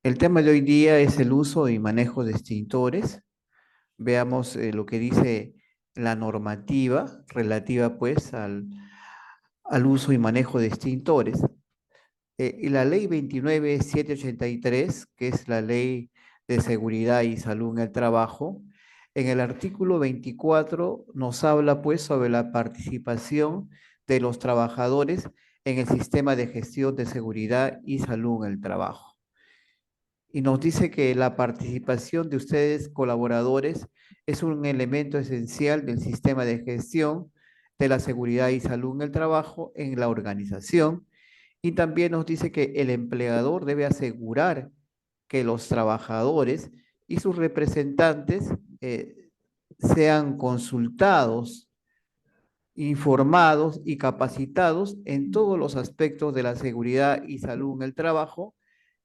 El tema de hoy día es el uso y manejo de extintores. Veamos lo que dice la normativa relativa pues al uso y manejo de extintores. Y la ley 29783, que es la ley de seguridad y salud en el trabajo, en el artículo 24 nos habla pues sobre la participación de los trabajadores en el sistema de gestión de seguridad y salud en el trabajo y nos dice que la participación de ustedes, colaboradores, es un elemento esencial del sistema de gestión de la seguridad y salud en el trabajo en la organización. Y también nos dice que el empleador debe asegurar que los trabajadores y sus representantes sean consultados, informados y capacitados en todos los aspectos de la seguridad y salud en el trabajo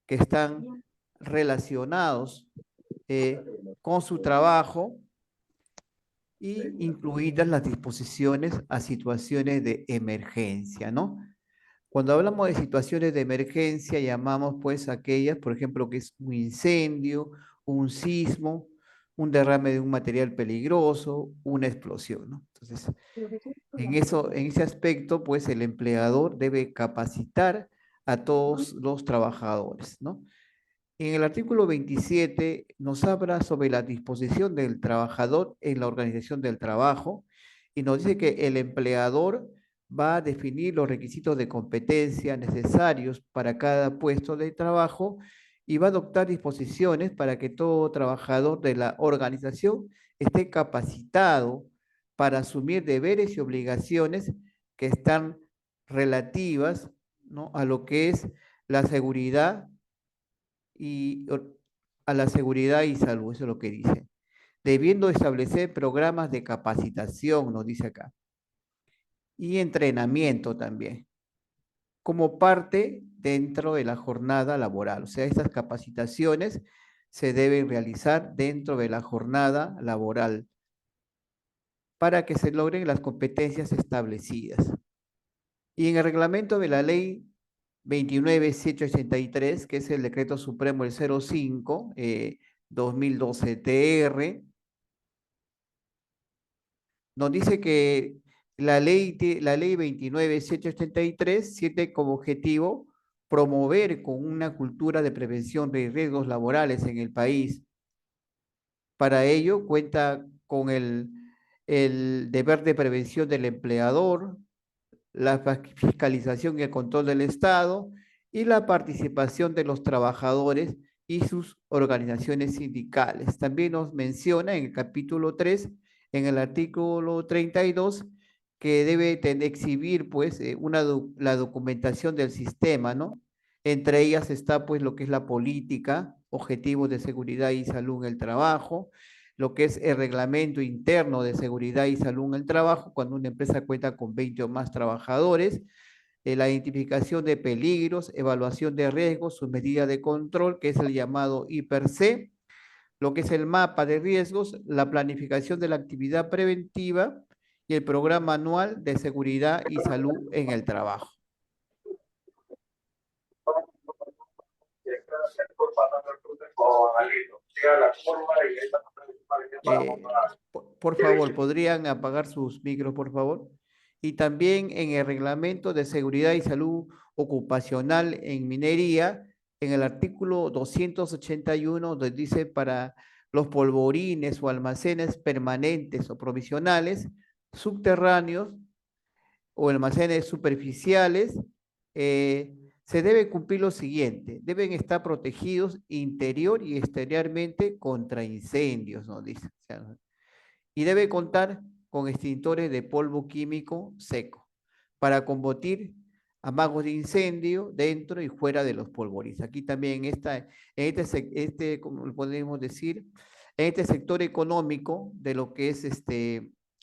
que están relacionados con su trabajo y incluidas las disposiciones a situaciones de emergencia, ¿no? Cuando hablamos de situaciones de emergencia, llamamos pues aquellas, por ejemplo, que es un incendio, un sismo, un derrame de un material peligroso, una explosión, ¿no? Entonces, en ese aspecto, pues el empleador debe capacitar a todos los trabajadores, ¿no? En el artículo 27 nos habla sobre la disposición del trabajador en la organización del trabajo y nos dice que el empleador va a definir los requisitos de competencia necesarios para cada puesto de trabajo y va a adoptar disposiciones para que todo trabajador de la organización esté capacitado para asumir deberes y obligaciones que están relativas, ¿no?, a lo que es la seguridad y a la seguridad y salud, eso es lo que dice. Debiendo establecer programas de capacitación, nos dice acá, y entrenamiento también, como parte dentro de la jornada laboral. O sea, estas capacitaciones se deben realizar dentro de la jornada laboral para que se logren las competencias establecidas. Y en el reglamento de la ley 29.783, que es el decreto supremo el 05, 2012 TR, nos dice que la ley 29.783 tiene como objetivo promover con una cultura de prevención de riesgos laborales en el país. Para ello cuenta con el deber de prevención del empleador, la fiscalización y el control del Estado y la participación de los trabajadores y sus organizaciones sindicales. También nos menciona en el capítulo 3, en el artículo 32, que debe exhibir pues la documentación del sistema, ¿no? Entre ellas está pues lo que es la política, objetivos de seguridad y salud en el trabajo, lo que es el reglamento interno de seguridad y salud en el trabajo, cuando una empresa cuenta con 20 o más trabajadores, la identificación de peligros, evaluación de riesgos, sus medidas de control, que es el llamado IPRC, lo que es el mapa de riesgos, la planificación de la actividad preventiva y el programa anual de seguridad y salud en el trabajo. Por favor, ¿podrían apagar sus micros, por favor? Y también en el reglamento de seguridad y salud ocupacional en minería, en el artículo 281, donde dice para los polvorines o almacenes permanentes o provisionales, subterráneos o almacenes superficiales, se debe cumplir lo siguiente: deben estar protegidos interior y exteriormente contra incendios, nos dice. O sea, y debe contar con extintores de polvo químico seco para combatir amagos de incendio dentro y fuera de los polvorines. Aquí también como podemos decir, en este sector económico de lo que es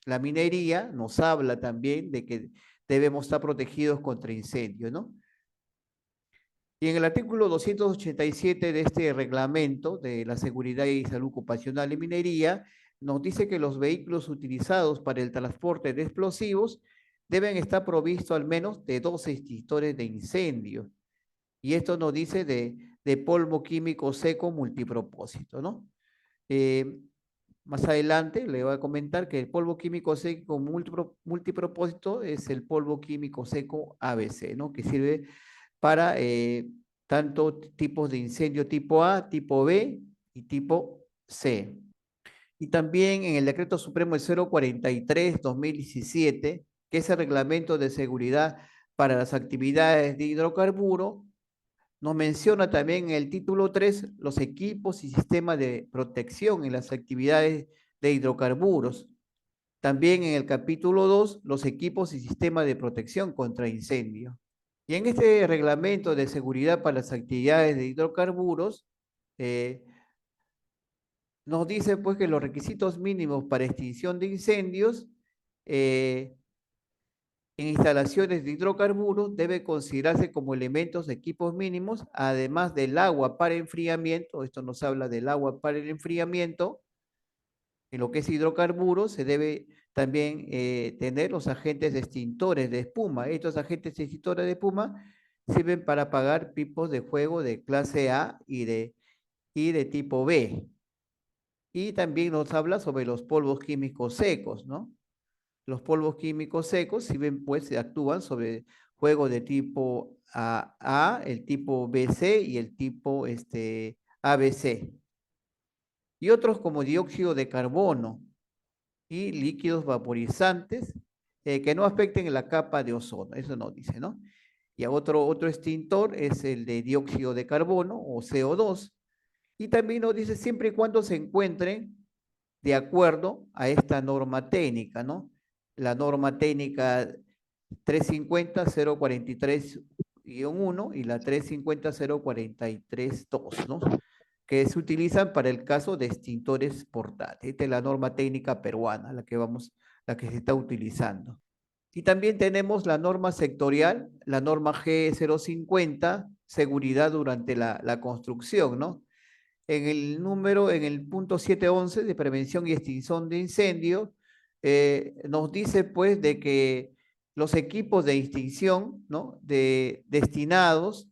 la minería, nos habla también de que debemos estar protegidos contra incendios, ¿no? Y en el artículo 287 de este reglamento de la seguridad y salud ocupacional en minería, nos dice que los vehículos utilizados para el transporte de explosivos deben estar provistos al menos de 2 extintores de incendio. Y esto nos dice de polvo químico seco multipropósito, ¿no? Eh, Más adelante le voy a comentar que el polvo químico seco multipropósito es el polvo químico seco ABC, ¿no? Que sirve para tanto tipos de incendio tipo A, tipo B y tipo C. Y también en el Decreto Supremo el 043-2017, que es el Reglamento de Seguridad para las Actividades de Hidrocarburo, nos menciona también en el título 3 los equipos y sistemas de protección en las actividades de hidrocarburos. También en el capítulo 2 los equipos y sistemas de protección contra incendios. Y en este reglamento de seguridad para las actividades de hidrocarburos, eh, nos dice pues que los requisitos mínimos para extinción de incendios eh, en instalaciones de hidrocarburos debe considerarse como elementos de equipos mínimos, además del agua para enfriamiento. Esto nos habla del agua para el enfriamiento. En lo que es hidrocarburos se debe también tener los agentes extintores de espuma. Estos agentes extintores de espuma sirven para apagar pipos de fuego de clase A y de tipo B. Y también nos habla sobre los polvos químicos secos, ¿no? Los polvos químicos secos sirven, pues, actúan sobre fuego de tipo el tipo BC y el tipo ABC. Y otros como dióxido de carbono y líquidos vaporizantes que no afecten la capa de ozono. Eso nos dice, ¿no? Y otro extintor es el de dióxido de carbono o CO2. Y también nos dice siempre y cuando se encuentren de acuerdo a esta norma técnica, ¿no? La norma técnica 350-043-1 y la 350-043-2, ¿no? Que se utilizan para el caso de extintores portátiles. Esta es la norma técnica peruana, la que se está utilizando. Y también tenemos la norma sectorial, la norma G050, seguridad durante la construcción, ¿no? En el punto 711 de prevención y extinción de incendios, nos dice pues de que los equipos de extinción, ¿no? Destinados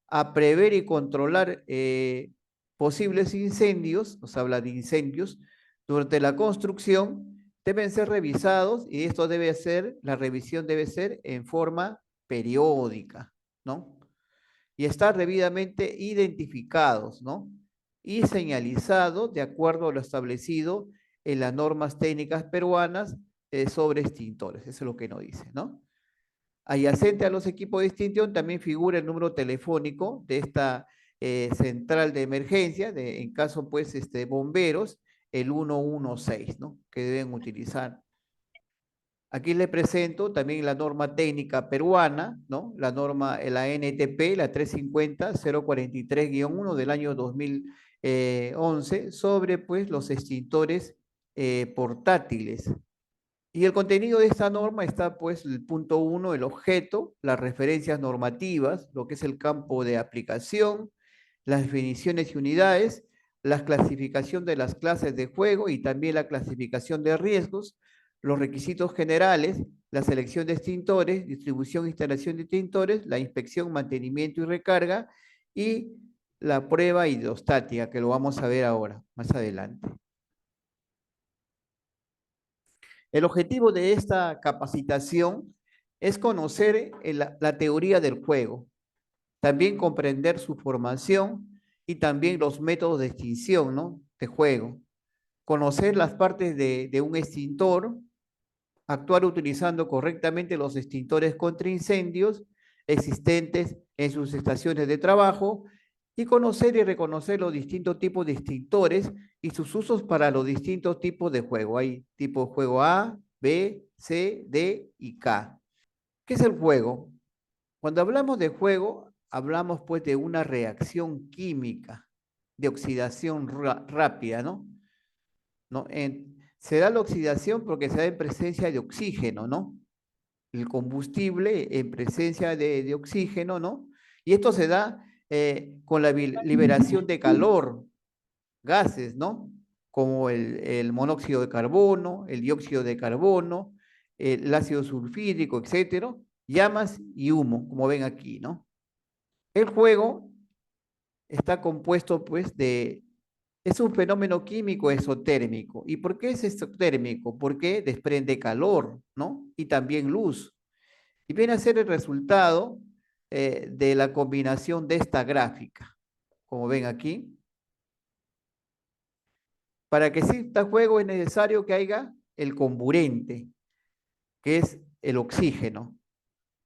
a prever y controlar posibles incendios, nos habla de incendios, durante la construcción, deben ser revisados y esto debe ser, la revisión debe ser en forma periódica, ¿no? Y estar debidamente identificados, ¿no? Y señalizados de acuerdo a lo establecido en las normas técnicas peruanas sobre extintores. Eso es lo que nos dice, ¿no? Adyacente a los equipos de extinción también figura el número telefónico de esta central de emergencia, en caso pues bomberos, el 116, ¿no? Que deben utilizar. Aquí le presento también la norma técnica peruana, ¿no? La norma, la NTP, la 350-043-1 del año 2011, sobre pues los extintores portátiles. Y el contenido de esta norma está pues el punto 1, el objeto, las referencias normativas, lo que es el campo de aplicación, las definiciones y unidades, la clasificación de las clases de juego y también la clasificación de riesgos, los requisitos generales, la selección de extintores, distribución e instalación de extintores, la inspección, mantenimiento y recarga y la prueba hidrostática, que lo vamos a ver ahora, más adelante. El objetivo de esta capacitación es conocer la teoría del juego, también comprender su formación y también los métodos de extinción, ¿no? De juego. Conocer las partes de un extintor, actuar utilizando correctamente los extintores contra incendios existentes en sus estaciones de trabajo y conocer y reconocer los distintos tipos de extintores y sus usos para los distintos tipos de juego. Hay tipo de juego A, B, C, D y K. ¿Qué es el juego? Cuando hablamos de juego, hablamos pues de una reacción química de oxidación rápida, ¿no? ¿No? Se da la oxidación porque se da en presencia de oxígeno, ¿no? El combustible en presencia de oxígeno, ¿no? Y esto se da con la liberación de calor, gases, ¿no? Como el monóxido de carbono, el dióxido de carbono, el ácido sulfídrico, etcétera, llamas y humo, como ven aquí, ¿no? El juego está compuesto pues es un fenómeno químico exotérmico. ¿Y por qué es exotérmico? Porque desprende calor, ¿no? Y también luz. Y viene a ser el resultado de la combinación de esta gráfica. Como ven aquí, para que exista juego es necesario que haya el comburente, que es el oxígeno.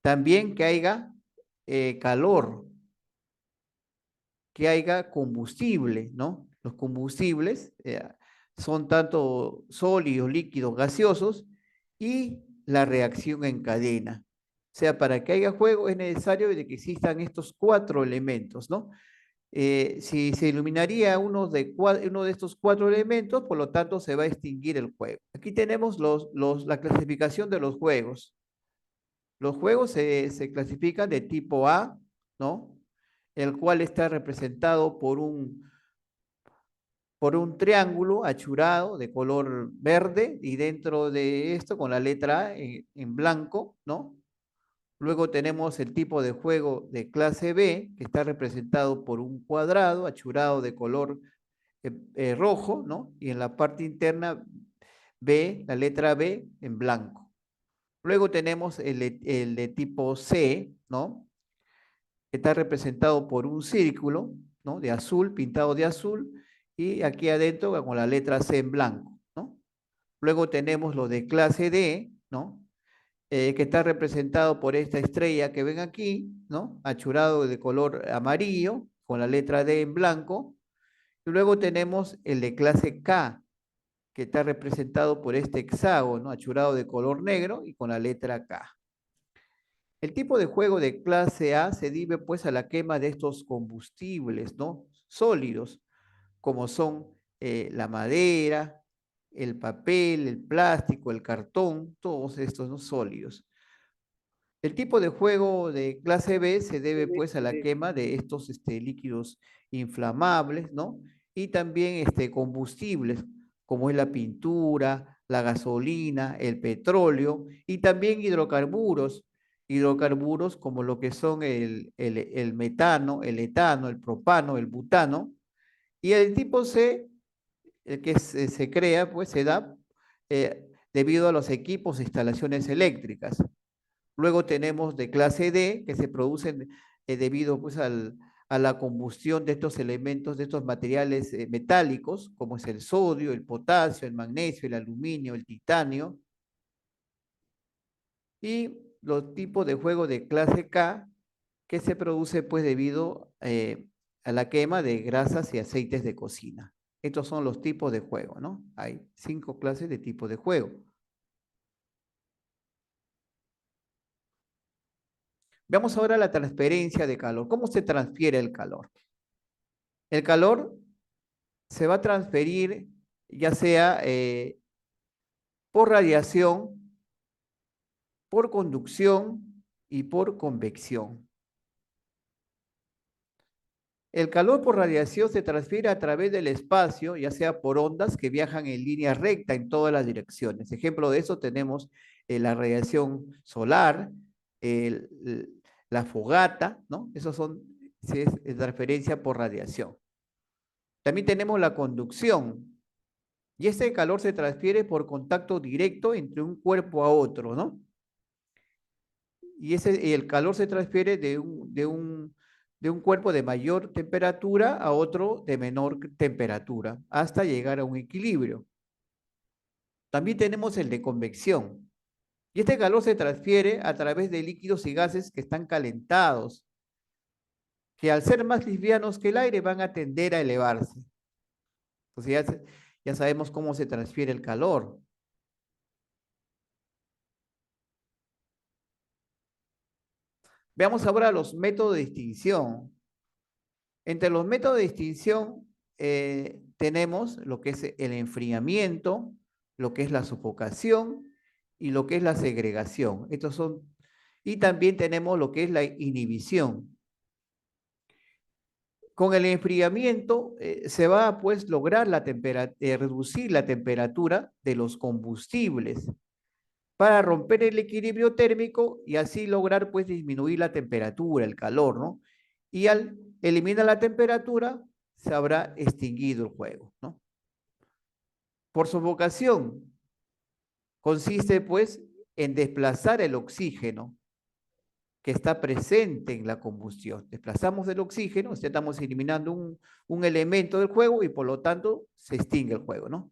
También que haya calor, que haya combustible, ¿no? Los combustibles son tanto sólidos, líquidos, gaseosos y la reacción en cadena. O sea, para que haya juego es necesario de que existan estos cuatro elementos, ¿no? Si se iluminaría uno de estos cuatro elementos, por lo tanto se va a extinguir el juego. Aquí tenemos la clasificación de los juegos. Los juegos se clasifican de tipo A, ¿no? El cual está representado por un triángulo achurado de color verde y dentro de esto con la letra A en blanco, ¿no? Luego tenemos el tipo de juego de clase B, que está representado por un cuadrado achurado de color rojo, ¿no? Y en la parte interna B, la letra B en blanco. Luego tenemos el de tipo C, ¿no? Que está representado por un círculo, ¿no? De azul, pintado de azul, y aquí adentro con la letra C en blanco, ¿no? Luego tenemos lo de clase D, ¿no? Que está representado por esta estrella que ven aquí, ¿no? Achurado de color amarillo, con la letra D en blanco. Y luego tenemos el de clase K, que está representado por este hexágono, achurado de color negro y con la letra K. El tipo de juego de clase A se debe pues a la quema de estos combustibles, ¿no? Sólidos, como son la madera, el papel, el plástico, el cartón, todos estos, ¿no? Sólidos. El tipo de juego de clase B se debe pues a la quema de estos líquidos inflamables, ¿no? Y también combustibles, como es la pintura, la gasolina, el petróleo y también hidrocarburos. Hidrocarburos como lo que son el metano, el etano, el propano, el butano. Y el tipo C, el que se crea, pues se da debido a los equipos e instalaciones eléctricas. Luego tenemos de clase D, que se producen debido pues, a la combustión de estos elementos, de estos materiales metálicos, como es el sodio, el potasio, el magnesio, el aluminio, el titanio. Y los tipos de juego de clase K, que se produce pues debido a la quema de grasas y aceites de cocina. Estos son los tipos de juego, ¿no? Hay 5 clases de tipo de juego. Veamos ahora la transferencia de calor. ¿Cómo se transfiere el calor? El calor se va a transferir ya sea por radiación, por conducción y por convección. El calor por radiación se transfiere a través del espacio, ya sea por ondas que viajan en línea recta en todas las direcciones. Ejemplo de eso tenemos la radiación solar, la fogata, ¿no? Esos son, si es transferencia por radiación. También tenemos la conducción, y ese calor se transfiere por contacto directo entre un cuerpo a otro, ¿no? Y el calor se transfiere de un cuerpo de mayor temperatura a otro de menor temperatura, hasta llegar a un equilibrio. También tenemos el de convección. Y este calor se transfiere a través de líquidos y gases que están calentados, que al ser más livianos que el aire van a tender a elevarse. Entonces ya sabemos cómo se transfiere el calor. Veamos ahora los métodos de distinción. Entre los métodos de distinción tenemos lo que es el enfriamiento, lo que es la sofocación y lo que es la segregación. Estos son, y también tenemos lo que es la inhibición. Con el enfriamiento se va a pues lograr reducir la temperatura de los combustibles para romper el equilibrio térmico y así lograr pues disminuir la temperatura, el calor, ¿no? Y al elimina la temperatura, se habrá extinguido el juego, ¿no? Por sofocación, consiste pues en desplazar el oxígeno que está presente en la combustión. Desplazamos el oxígeno, estamos eliminando un elemento del juego y por lo tanto se extingue el juego, ¿no?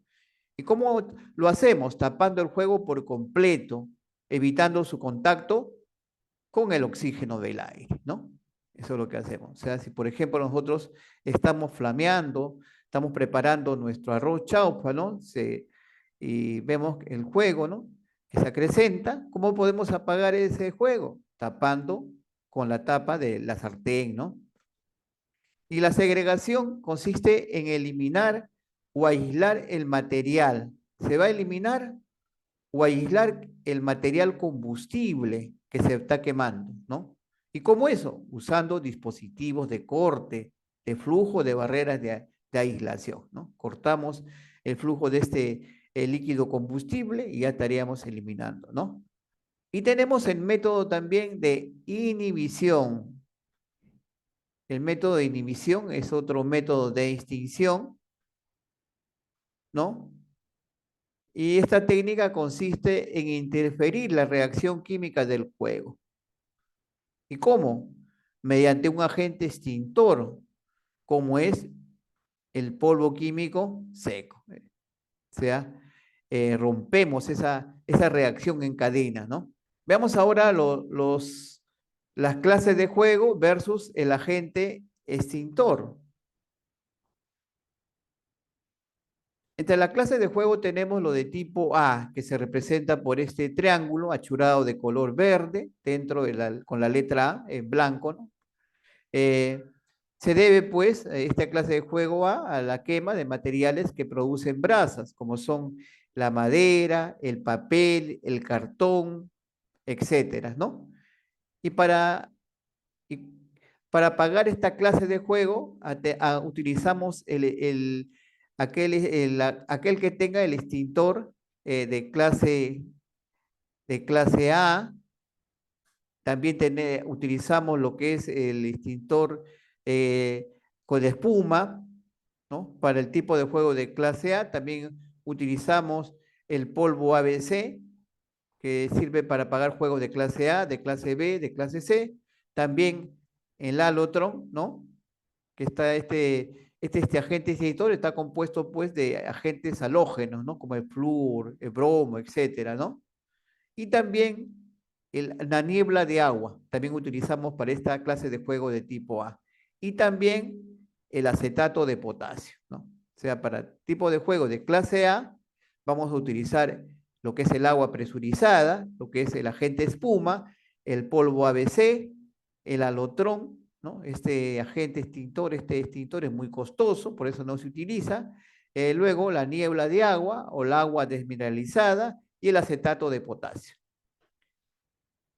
¿Y cómo lo hacemos? Tapando el juego por completo, evitando su contacto con el oxígeno del aire, ¿no? Eso es lo que hacemos. O sea, si por ejemplo nosotros estamos flameando, estamos preparando nuestro arroz chaufa, ¿no? Y vemos el juego, ¿no? Que se acrecenta, ¿cómo podemos apagar ese juego? Tapando con la tapa de la sartén, ¿no? Y la segregación consiste en eliminar o aislar el material. Se va a eliminar o aislar el material combustible que se está quemando, ¿no? ¿Y cómo eso? Usando dispositivos de corte, de flujo, de barreras de aislación, ¿no? Cortamos el flujo de este líquido combustible y ya estaríamos eliminando, ¿no? Y tenemos el método también de inhibición. El método de inhibición es otro método de extinción, ¿no? Y esta técnica consiste en interferir la reacción química del juego. ¿Y cómo? Mediante un agente extintor, como es el polvo químico seco. O sea, rompemos esa reacción en cadena, ¿no? Veamos ahora las clases de juego versus el agente extintor. Entre la clase de juego tenemos lo de tipo A, que se representa por este triángulo achurado de color verde, con la letra A en blanco, ¿no? Eh, Se debe, pues, esta clase de juego a la quema de materiales que producen brasas, como son la madera, el papel, el cartón, etcétera, ¿no? Y y para apagar esta clase de juego, utilizamos aquel que tenga el extintor de clase A. También utilizamos lo que es el extintor eh, con espuma, ¿no? Para el tipo de juego de clase A. También utilizamos el polvo ABC, que sirve para apagar juegos de clase A, de clase B, de clase C. También el alotron, ¿no? Que está este agente extintor está compuesto pues de agentes halógenos, ¿no? Como el flúor, el bromo, etcétera, ¿no? Y también la niebla de agua, también utilizamos para esta clase de juego de tipo A. Y también el acetato de potasio, ¿no? O sea, para tipo de juego de clase A, vamos a utilizar lo que es el agua presurizada, lo que es el agente espuma, el polvo ABC, el alotrón, ¿no? Este agente extintor, este extintor es muy costoso, por eso no se utiliza. Luego la niebla de agua o el agua desmineralizada y el acetato de potasio.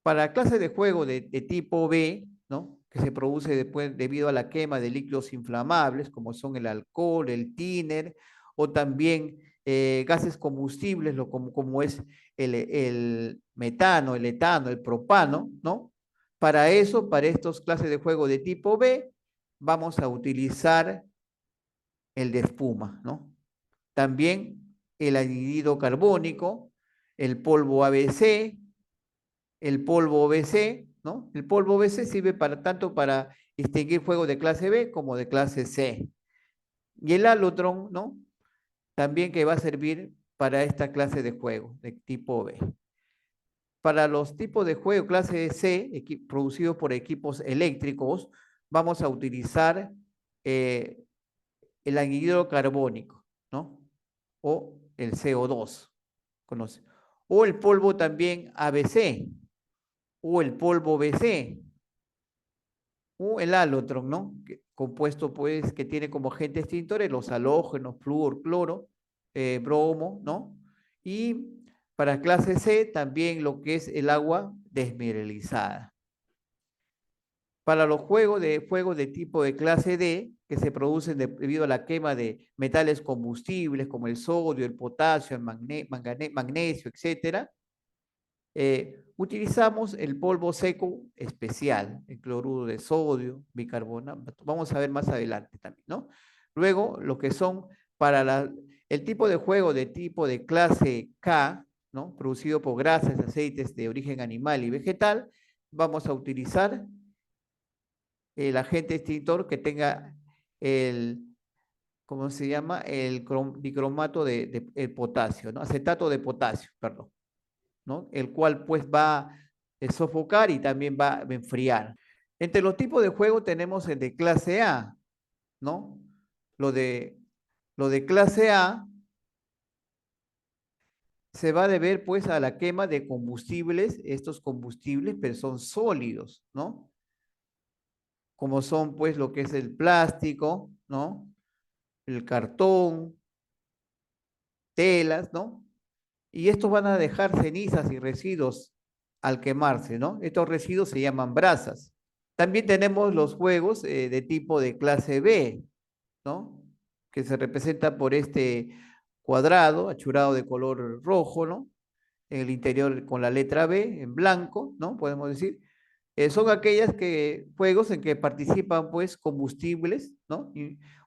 Para clases de juego de tipo B, ¿no? Que se produce después debido a la quema de líquidos inflamables, como son el alcohol, el tiner, o también gases combustibles, como es el metano, el etano, el propano, ¿no? Para eso, para estos clases de juego de tipo B, vamos a utilizar el de espuma, ¿no? También el anhídrido carbónico, el polvo ABC, el polvo BC, ¿no? El polvo BC sirve tanto para extinguir fuego de clase B como de clase C. Y el alotron, ¿no? También que va a servir para esta clase de juego de tipo B. Para los tipos de juego clase C, producidos por equipos eléctricos, vamos a utilizar el anhídrido carbónico, ¿no? O el CO2, conoce. O el polvo también ABC, o el polvo BC, o el alotron, ¿no? Compuesto, pues, que tiene como agentes extintores los halógenos, flúor, cloro, bromo, ¿no? Y para clase C también lo que es el agua desmineralizada. Para los juegos de tipo de clase D, que se producen debido a la quema de metales combustibles como el sodio, el potasio, el magnesio, etcétera, Utilizamos el polvo seco especial, el cloruro de sodio, bicarbonato, vamos a ver más adelante también, ¿no? Luego, lo que son para el tipo de juego de tipo de clase K, ¿no? Producido por grasas, aceites de origen animal y vegetal, vamos a utilizar el agente extintor que tenga el, ¿cómo se llama? El dicromato el potasio, ¿no? Acetato de potasio, perdón, ¿no? El cual pues va a sofocar y también va a enfriar. Entre los tipos de juego tenemos el de clase A, ¿no? Lo de, lo de clase A se va a deber pues a la quema de combustibles, estos combustibles, pero son sólidos, ¿no? Como son pues lo que es el plástico, ¿no? El cartón, telas, ¿no? Y estos van a dejar cenizas y residuos al quemarse, ¿no? Estos residuos se llaman brasas. También tenemos los juegos de tipo de clase B, ¿no? Que se representa por este cuadrado achurado de color rojo, ¿no? En el interior con la letra B en blanco, ¿no? Podemos decir. Son aquellas juegos en que participan pues combustibles, ¿no?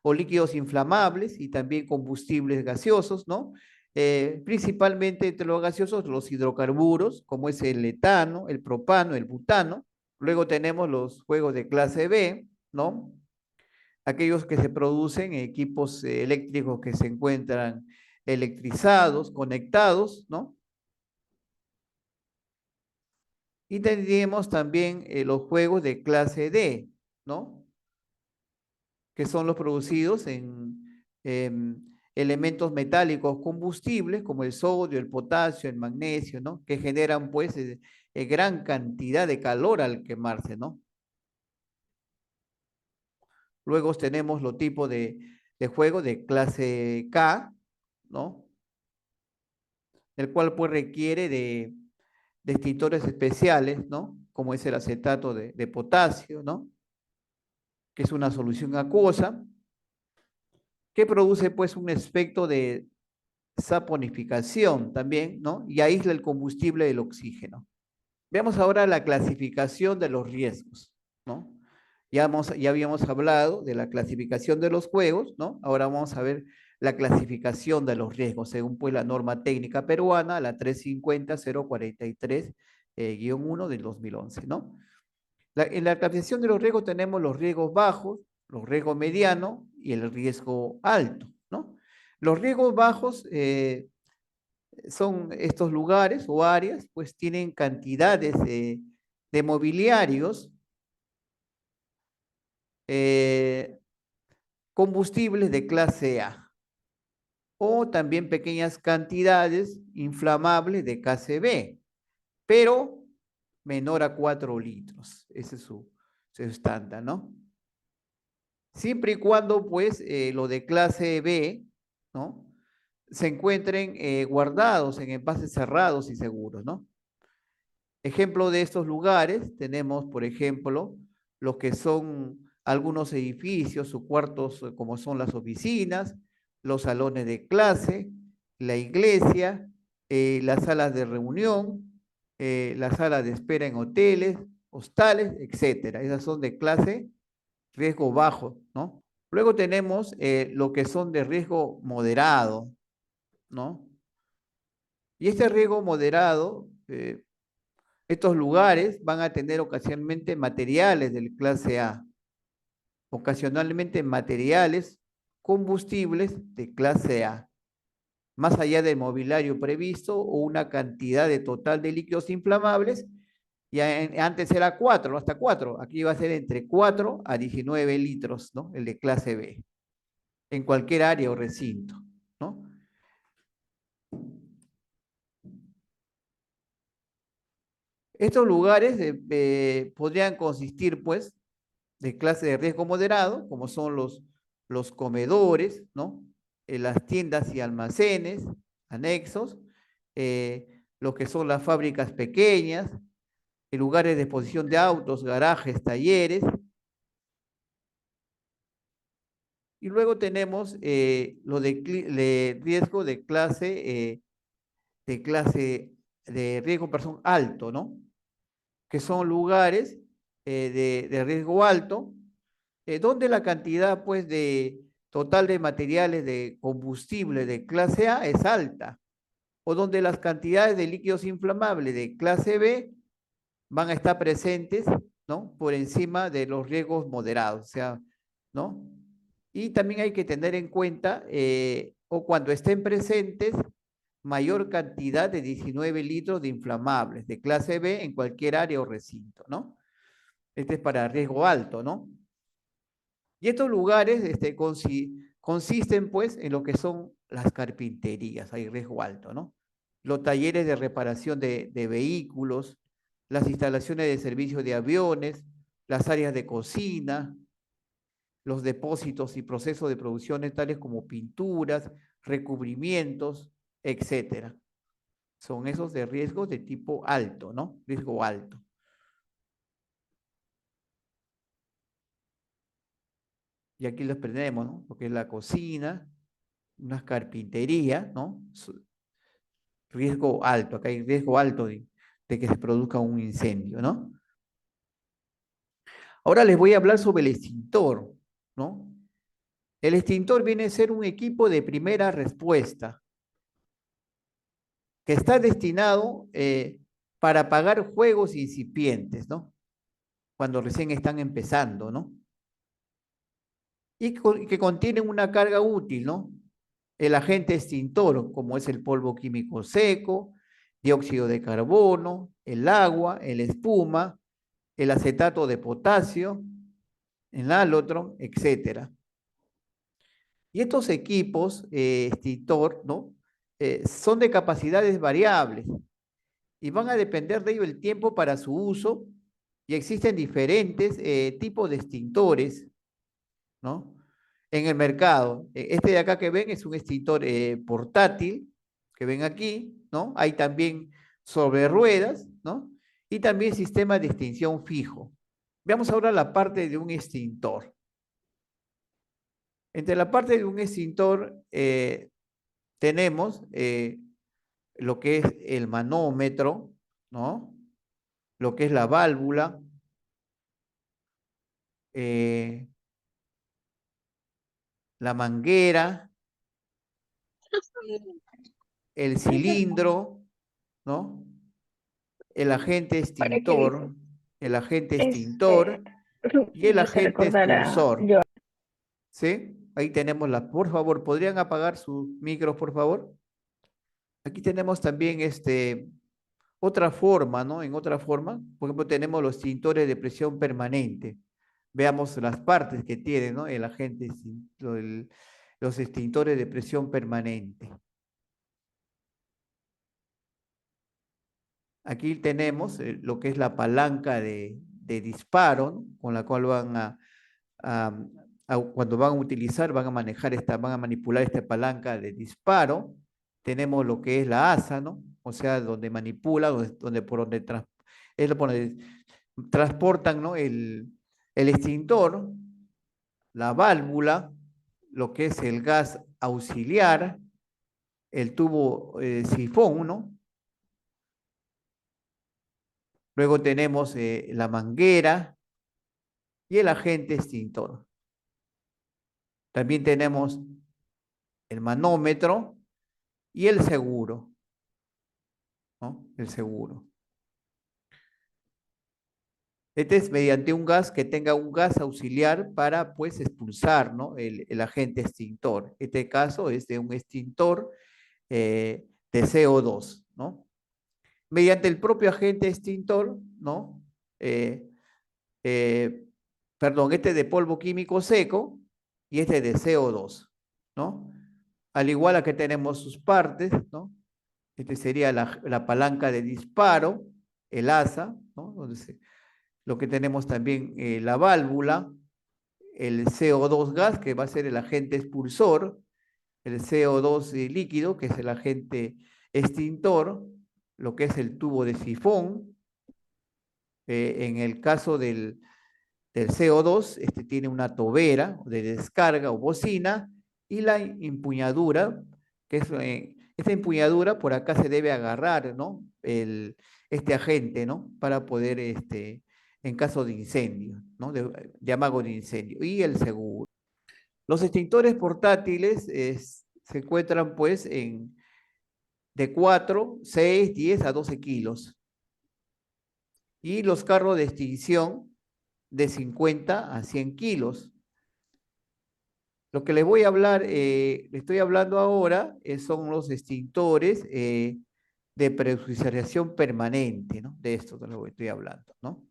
O líquidos inflamables y también combustibles gaseosos, ¿no? Principalmente entre los gaseosos los hidrocarburos, como es el etano, el propano, el butano. Luego tenemos los juegos de clase B, ¿no? Aquellos que se producen en equipos eléctricos que se encuentran electrizados, conectados, ¿no? Y tendríamos también los juegos de clase D, ¿no? Que son los producidos en elementos metálicos combustibles como el sodio, el potasio, el magnesio, ¿no? Que generan pues gran cantidad de calor al quemarse, ¿no? Luego tenemos los tipos de juego de clase K, ¿no? El cual pues requiere de extintores especiales, ¿no? Como es el acetato de potasio, ¿no? Que es una solución acuosa, que produce pues un efecto de saponificación también, ¿no? Y aísla el combustible del oxígeno. Veamos ahora la clasificación de los riesgos, ¿no? Ya habíamos hablado de la clasificación de los juegos, ¿no? Ahora vamos a ver la clasificación de los riesgos, según pues la norma técnica peruana, la 350-043-1 del 2011, ¿no? En la clasificación de los riesgos tenemos los riesgos bajos, los riesgos medianos y el riesgo alto, ¿no? Los riesgos bajos son estos lugares o áreas, pues tienen cantidades de mobiliarios, eh, combustibles de clase A o también pequeñas cantidades inflamables de clase B, pero menor a 4 litros. Ese es su estándar, ¿no? Siempre y cuando, pues, lo de clase B, ¿no? Se encuentren guardados en envases cerrados y seguros, ¿no? Ejemplo de estos lugares, tenemos, por ejemplo, lo que son algunos edificios o cuartos, como son las oficinas, los salones de clase, la iglesia, las salas de reunión, las salas de espera en hoteles, hostales, etcétera. Esas son de clase riesgo bajo, ¿no? Luego tenemos lo que son de riesgo moderado, ¿no? Y este riesgo moderado, estos lugares van a tener ocasionalmente materiales del clase A, ocasionalmente materiales combustibles de clase A, más allá del mobiliario previsto o una cantidad de total de líquidos inflamables, antes era 4, ¿no? Hasta 4, aquí va a ser entre 4 a 19 litros, ¿no? El de clase B, en cualquier área o recinto, ¿no? Estos lugares podrían consistir, pues, de clase de riesgo moderado, como son los comedores, ¿no? Las tiendas y almacenes, anexos, lo que son las fábricas pequeñas, lugares de exposición de autos, garajes, talleres. Y luego tenemos lo de riesgo de clase de riesgo persona alto, ¿no? Que son lugares de riesgo alto, donde la cantidad, pues, de total de materiales de combustible de clase A es alta, o donde las cantidades de líquidos inflamables de clase B van a estar presentes, ¿no? Por encima de los riesgos moderados, o sea, ¿no? Y también hay que tener en cuenta, o cuando estén presentes, mayor cantidad de 19 litros de inflamables de clase B en cualquier área o recinto, ¿no? Este es para riesgo alto, ¿no? Y estos lugares consisten, pues, en lo que son las carpinterías, hay riesgo alto, ¿no? Los talleres de reparación de vehículos, las instalaciones de servicio de aviones, las áreas de cocina, los depósitos y procesos de producción tales como pinturas, recubrimientos, etcétera. Son esos de riesgo de tipo alto, ¿no? Riesgo alto. Y aquí los tenemos, ¿no? Lo que es la cocina, unas carpinterías, ¿no? Riesgo alto, acá hay riesgo alto de que se produzca un incendio, ¿no? Ahora les voy a hablar sobre el extintor, ¿no? El extintor viene a ser un equipo de primera respuesta que está destinado para apagar fuegos incipientes, ¿no? Cuando recién están empezando, ¿no? Y que contienen una carga útil, ¿no? El agente extintor, como es el polvo químico seco, dióxido de carbono, el agua, el espuma, el acetato de potasio, el alotron, etcétera. Y estos equipos extintor, ¿no? Son de capacidades variables y van a depender de ello el tiempo para su uso, y existen diferentes tipos de extintores, ¿no? En el mercado. Este de acá que ven es un extintor portátil, que ven aquí, ¿no? Hay también sobre ruedas, ¿no? Y también sistema de extinción fijo. Veamos ahora la parte de un extintor. Entre la parte de un extintor tenemos lo que es el manómetro, ¿no? Lo que es la válvula, eh, la manguera, el cilindro, ¿no? El agente ¿Para qué dice? extintor, el agente Este, extintor y el me hace agente recordar a expulsor, yo. ¿sí? Ahí tenemos por favor, ¿podrían apagar sus micros, por favor? Aquí tenemos también otra forma, ¿no? En otra forma, por ejemplo, tenemos los extintores de presión permanente. Veamos las partes que tiene, ¿no? El agente, los extintores de presión permanente. Aquí tenemos lo que es la palanca de disparo, ¿no? Con la cual van a, cuando van a utilizar, van a manejar van a manipular esta palanca de disparo. Tenemos lo que es la asa, ¿no? O sea, donde manipula, por donde, es por donde transportan, ¿no? El extintor, la válvula, lo que es el gas auxiliar, el tubo sifón, ¿no? Luego tenemos la manguera y el agente extintor. También tenemos el manómetro y el seguro, ¿no? El seguro. Este es mediante un gas que tenga un gas auxiliar para, pues, expulsar, ¿no? El agente extintor. Este caso es de un extintor de CO2, ¿no? Mediante el propio agente extintor, ¿no? Eh, eh, Perdón, este de polvo químico seco y este de CO2, ¿no? Al igual a que tenemos sus partes, ¿no? Este sería la palanca de disparo, el asa, ¿no? Lo que tenemos también la válvula, el CO2 gas, que va a ser el agente expulsor, el CO2 líquido, que es el agente extintor, lo que es el tubo de sifón. En el caso del CO2, tiene una tobera de descarga o bocina y la empuñadura, que es Esta empuñadura por acá se debe agarrar, ¿no? Este agente, ¿no? Para poder, en caso de incendio, ¿no? De amago de incendio. Y el seguro. Los extintores portátiles se encuentran, pues, de 4, 6, 10 a 12 kilos. Y los carros de extinción de 50 a 100 kilos. Lo que les voy a hablar, le estoy hablando ahora, son los extintores de presurización permanente, ¿no? De esto de lo que estoy hablando, ¿no?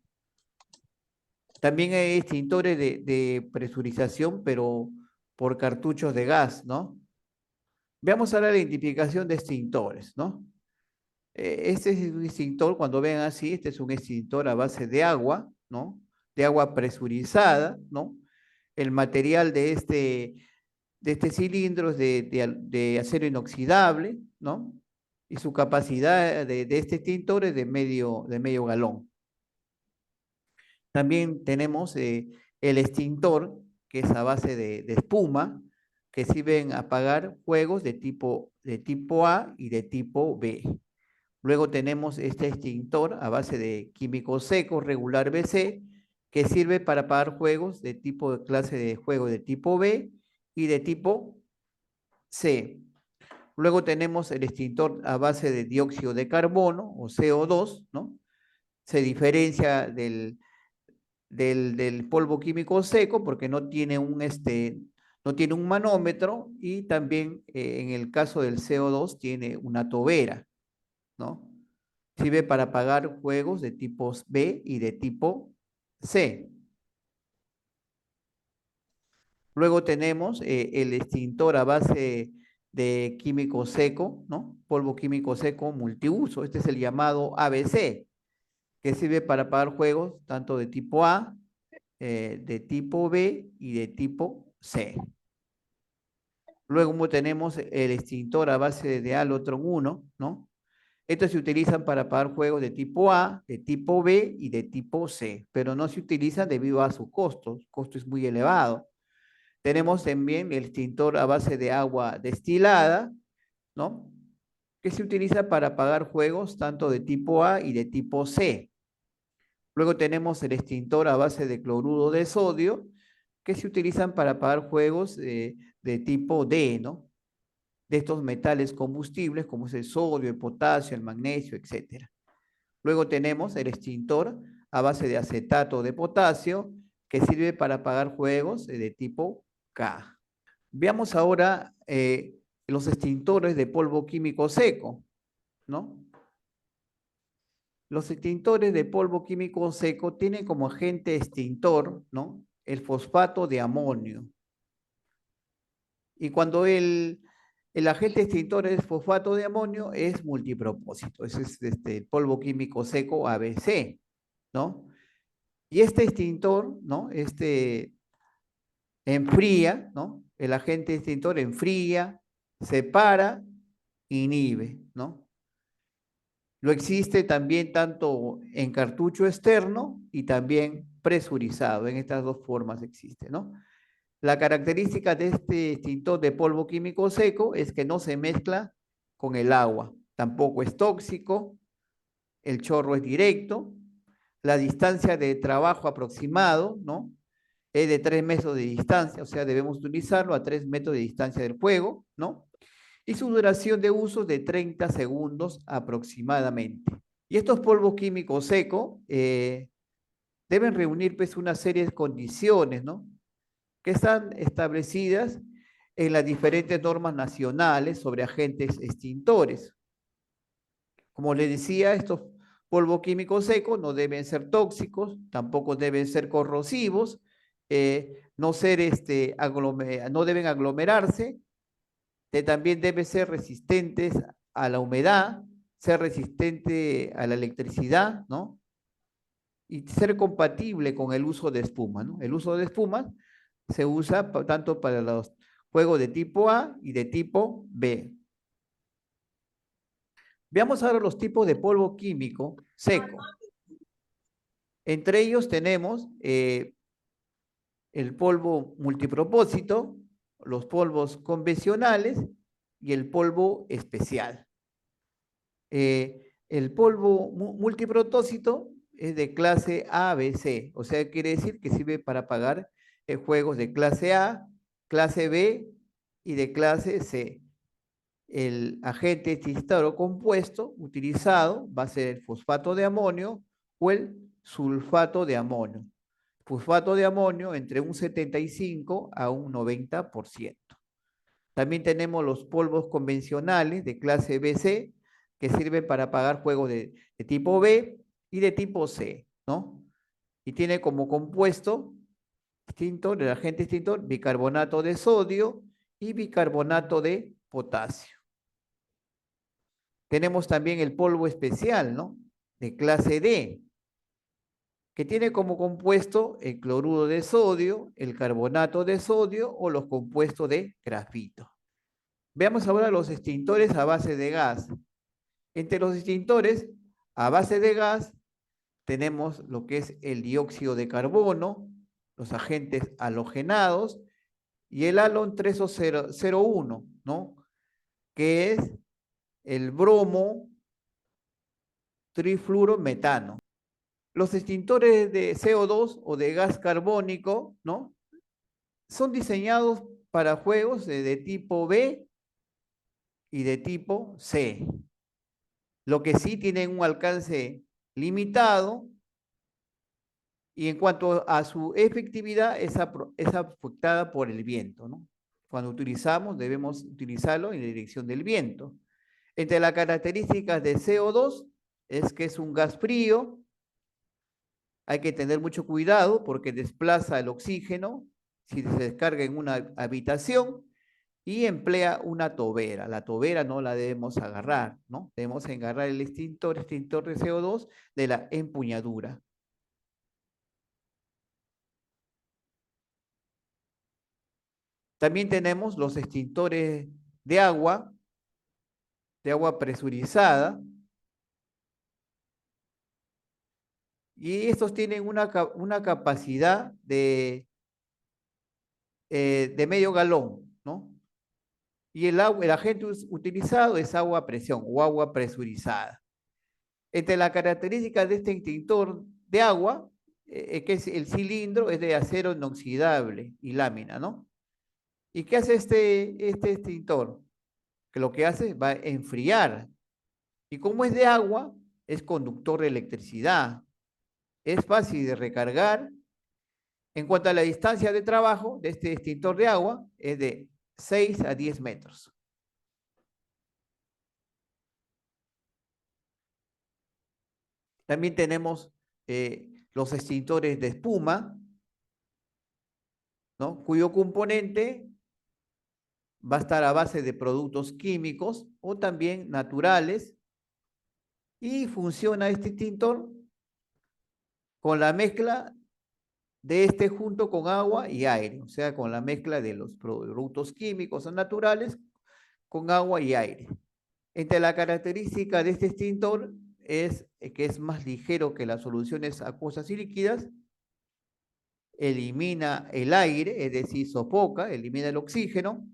También hay extintores de presurización, pero por cartuchos de gas, ¿no? Veamos ahora la identificación de extintores, ¿no? Este es un extintor, cuando ven así, este es un extintor a base de agua, ¿no? De agua presurizada, ¿no? El material de este cilindro es de acero inoxidable, ¿no? Y su capacidad de este extintor es de medio galón. También tenemos el extintor, que es a base de espuma, que sirven a apagar fuegos de tipo A y de tipo B. Luego tenemos este extintor a base de químico seco regular BC, que sirve para apagar fuegos de clase de juego de tipo B y de tipo C. Luego tenemos el extintor a base de dióxido de carbono o CO2, ¿no? Se diferencia del polvo químico seco porque no tiene un manómetro y también en el caso del CO2 tiene una tobera, ¿no? Sirve para apagar fuegos de tipos B y de tipo C. Luego tenemos el extintor a base de químico seco, ¿no? Polvo químico seco multiuso. Este es el llamado ABC, que sirve para apagar fuegos tanto de tipo A, de tipo B y de tipo C. Luego tenemos el extintor a base de alotron 1, ¿no? Estos se utilizan para apagar fuegos de tipo A, de tipo B y de tipo C, pero no se utilizan debido a su costo. El costo es muy elevado. Tenemos también el extintor a base de agua destilada, ¿no? Que se utiliza para apagar fuegos tanto de tipo A y de tipo C. Luego tenemos el extintor a base de cloruro de sodio, que se utilizan para apagar fuegos de tipo D, ¿no? De estos metales combustibles como es el sodio, el potasio, el magnesio, etcétera. Luego tenemos el extintor a base de acetato de potasio, que sirve para apagar fuegos de tipo K. Veamos ahora los extintores de polvo químico seco, ¿no? Los extintores de polvo químico seco tienen como agente extintor, ¿no? El fosfato de amonio. Y cuando el agente extintor es fosfato de amonio, es multipropósito. Ese es el polvo químico seco ABC, ¿no? Y este extintor, ¿no? Enfría, ¿no? El agente extintor enfría, separa, inhibe, ¿no? Lo existe también tanto en cartucho externo y también presurizado. En estas dos formas existe, ¿no? La característica de este extintor de polvo químico seco es que no se mezcla con el agua. Tampoco es tóxico, el chorro es directo, la distancia de trabajo aproximado, ¿no? Es de 3 metros de distancia, o sea, debemos utilizarlo a 3 metros de distancia del fuego, ¿no? Y su duración de uso de 30 segundos aproximadamente. Y estos polvos químicos secos deben reunir pues una serie de condiciones, ¿no? Que están establecidas en las diferentes normas nacionales sobre agentes extintores. Como les decía, estos polvos químicos secos no deben ser tóxicos, tampoco deben ser corrosivos, no deben aglomerarse, también deben ser resistentes a la humedad, ser resistente a la electricidad, ¿no? Y ser compatible con el uso de espuma, ¿no? El uso de espuma se usa tanto para los juegos de tipo A y de tipo B. Veamos ahora los tipos de polvo químico seco. Entre ellos tenemos el polvo multipropósito, los polvos convencionales y el polvo especial. El polvo multipropósito es de clase A, B, C. O sea, quiere decir que sirve para apagar juegos de clase A, clase B y de clase C. El agente excisador compuesto utilizado va a ser el fosfato de amonio o el sulfato de amonio. Fosfato de amonio entre un 75 a un 90%. También tenemos los polvos convencionales de clase BC, que sirven para apagar juegos de tipo B y de tipo C, ¿no? Y tiene como compuesto extintor, el agente extintor, bicarbonato de sodio y bicarbonato de potasio. Tenemos también el polvo especial, ¿no? De clase D, que tiene como compuesto el cloruro de sodio, el carbonato de sodio o los compuestos de grafito. Veamos ahora los extintores a base de gas. Entre los extintores a base de gas tenemos lo que es el dióxido de carbono, los agentes halogenados y el halon 301, ¿no? Que es el bromo trifluorometano. Los extintores de CO2 o de gas carbónico, ¿no? Son diseñados para juegos de tipo B y de tipo C. Lo que sí tienen un alcance limitado y en cuanto a su efectividad es afectada por el viento, ¿no? Cuando utilizamos, debemos utilizarlo en la dirección del viento. Entre las características de CO2 es que es un gas frío, hay que tener mucho cuidado porque desplaza el oxígeno si se descarga en una habitación y emplea una tobera. La tobera no la debemos agarrar, ¿no? Debemos agarrar el extintor de CO2 de la empuñadura. También tenemos los extintores de agua presurizada, y estos tienen una capacidad de medio galón, ¿no? Y el agente utilizado es agua a presión o agua presurizada. Entre las características de este extintor de agua, que es el cilindro, es de acero inoxidable y lámina, ¿no? ¿Y qué hace este extintor? Que lo que hace va a enfriar. Y como es de agua, es conductor de electricidad. Es fácil de recargar. En cuanto a la distancia de trabajo de este extintor de agua, es de 6 a 10 metros. También tenemos los extintores de espuma, ¿no? Cuyo componente va a estar a base de productos químicos o también naturales, y funciona este extintor con la mezcla de este junto con agua y aire, o sea, con la mezcla de los productos químicos o naturales con agua y aire. Entre la característica de este extintor es que es más ligero que las soluciones acuosas y líquidas, elimina el aire, es decir, sofoca, elimina el oxígeno,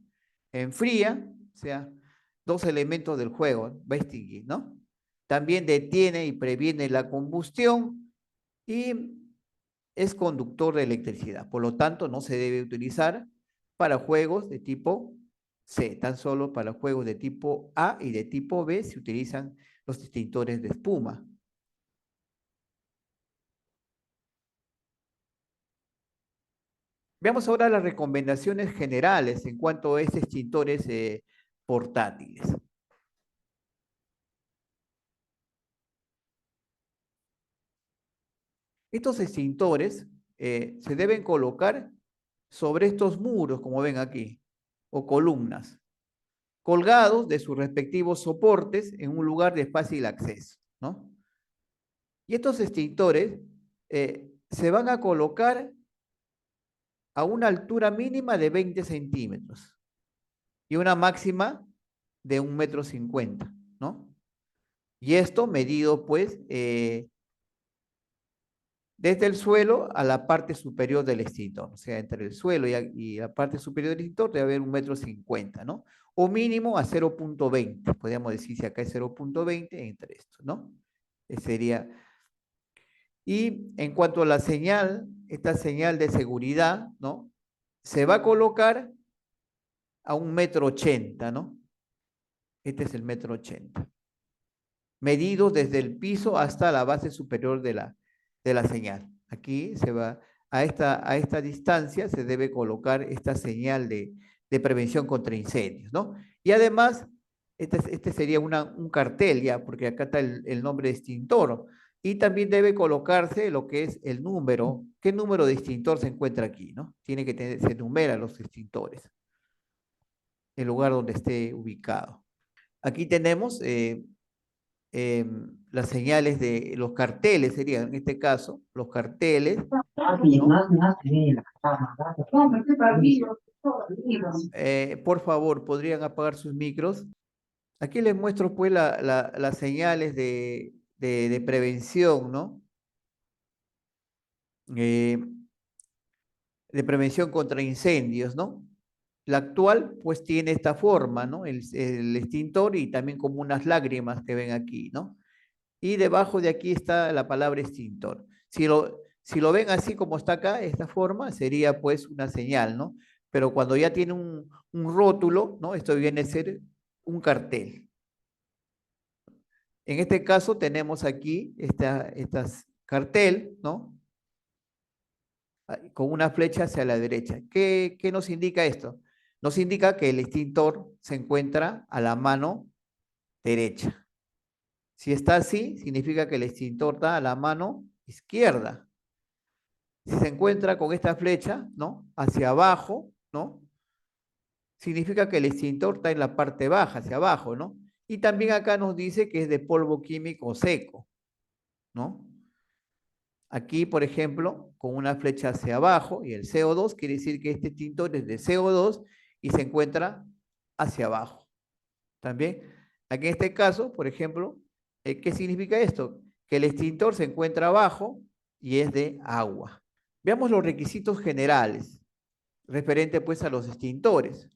enfría, o sea, dos elementos del juego, va a extinguir, ¿no? También detiene y previene la combustión y es conductor de electricidad. Por lo tanto, no se debe utilizar para juegos de tipo C, tan solo para juegos de tipo A y de tipo B se utilizan los extintores de espuma. Veamos ahora las recomendaciones generales en cuanto a estos extintores portátiles. Estos extintores se deben colocar sobre estos muros, como ven aquí, o columnas, colgados de sus respectivos soportes en un lugar de fácil acceso, ¿no? Y estos extintores se van a colocar a una altura mínima de 20 centímetros y una máxima de 1,50 m, ¿no? Y esto medido, pues, desde el suelo a la parte superior del extintor. O sea, entre el suelo y la parte superior del extintor debe haber 1,50 m, ¿no? O mínimo a 0,20. Podríamos decir si acá es 0,20 entre esto, ¿no? Sería. Y en cuanto a la señal, esta señal de seguridad, ¿no? Se va a colocar a 1,80 m, ¿no? Este es el 1,80 m. Medido desde el piso hasta la base superior de la señal. Aquí se va, a esta distancia se debe colocar esta señal de prevención contra incendios, ¿no? Y además, este sería un cartel ya, porque acá está el nombre de extintor. Y también debe colocarse lo que es el número. ¿Qué número de extintor se encuentra aquí, no? Tiene que tener, se numera los extintores, el lugar donde esté ubicado. Aquí tenemos las señales de los carteles, serían en este caso, los carteles, ¿no? Por favor, ¿podrían apagar sus micros? Aquí les muestro pues las señales de prevención, ¿no? De prevención contra incendios, ¿no? La actual pues tiene esta forma, ¿no? El extintor y también como unas lágrimas que ven aquí, ¿no? Y debajo de aquí está la palabra extintor. Si lo ven así como está acá, esta forma, sería pues una señal, ¿no? Pero cuando ya tiene un rótulo, ¿no? Esto viene a ser un cartel. En este caso tenemos aquí estas cartel, ¿no? Con una flecha hacia la derecha. ¿Qué nos indica esto? Nos indica que el extintor se encuentra a la mano derecha. Si está así, significa que el extintor está a la mano izquierda. Si se encuentra con esta flecha, ¿no? Hacia abajo, ¿no? Significa que el extintor está en la parte baja, hacia abajo, ¿no? Y también acá nos dice que es de polvo químico seco, ¿no? Aquí, por ejemplo, con una flecha hacia abajo y el CO2, quiere decir que este extintor es de CO2 y se encuentra hacia abajo. También, aquí en este caso, por ejemplo, ¿qué significa esto? Que el extintor se encuentra abajo y es de agua. Veamos los requisitos generales, referente pues a los extintores.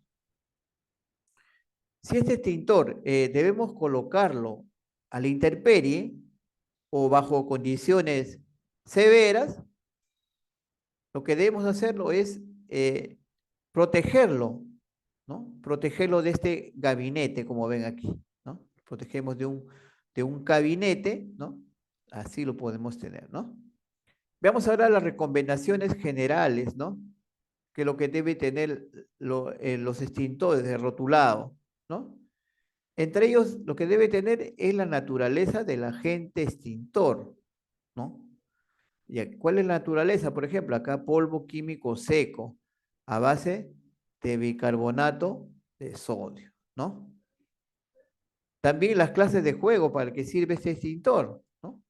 Si este extintor debemos colocarlo a la intemperie o bajo condiciones severas, lo que debemos hacerlo es protegerlo, ¿no? Protegerlo de este gabinete, como ven aquí, ¿no? Protegemos de un gabinete, ¿no? Así lo podemos tener, ¿no? Veamos ahora las recomendaciones generales, ¿no? Que lo que debe tener los extintores de rotulado, ¿no? Entre ellos, lo que debe tener es la naturaleza del agente extintor, ¿no? ¿Cuál es la naturaleza? Por ejemplo, acá polvo químico seco a base de bicarbonato de sodio, ¿no? También las clases de juego para el que sirve este extintor, ¿no?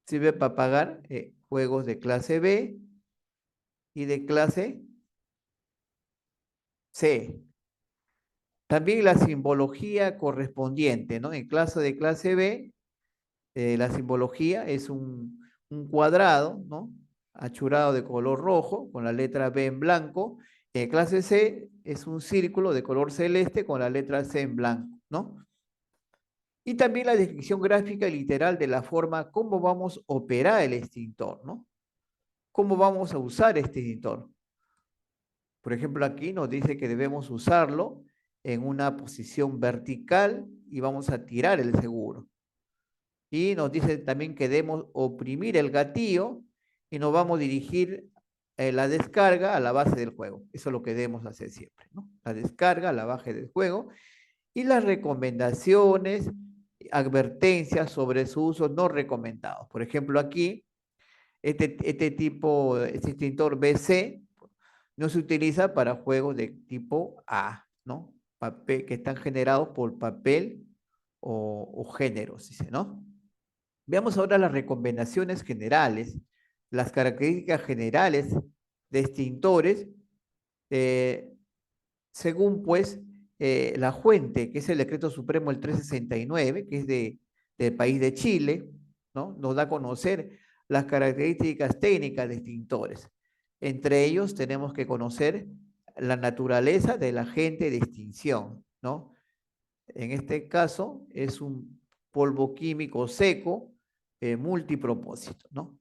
Sirve para apagar juegos de clase B y de clase C. También la simbología correspondiente, ¿no? En caso de clase B, la simbología es un cuadrado, ¿no? Achurado de color rojo, con la letra B en blanco. Clase C es un círculo de color celeste con la letra C en blanco, ¿no? Y también la descripción gráfica y literal de la forma, cómo vamos a operar el extintor, ¿no? ¿Cómo vamos a usar este extintor? Por ejemplo, aquí nos dice que debemos usarlo en una posición vertical y vamos a tirar el seguro. Y nos dice también que debemos oprimir el gatillo y nos vamos a dirigir la descarga a la base del juego. Eso es lo que debemos hacer siempre, ¿no? La descarga a la base del juego y las recomendaciones, advertencias sobre su uso no recomendado. Por ejemplo, aquí, este extintor BC no se utiliza para juegos de tipo A, ¿no? Papel, que están generados por papel o géneros, dice, ¿no? Veamos ahora las recomendaciones generales, las características generales de extintores, según pues la fuente, que es el Decreto Supremo el 369, que es del país de Chile, ¿no? Nos da a conocer las características técnicas de extintores. Entre ellos tenemos que conocer la naturaleza del agente de extinción, ¿no? En este caso es un polvo químico seco multipropósito, ¿no?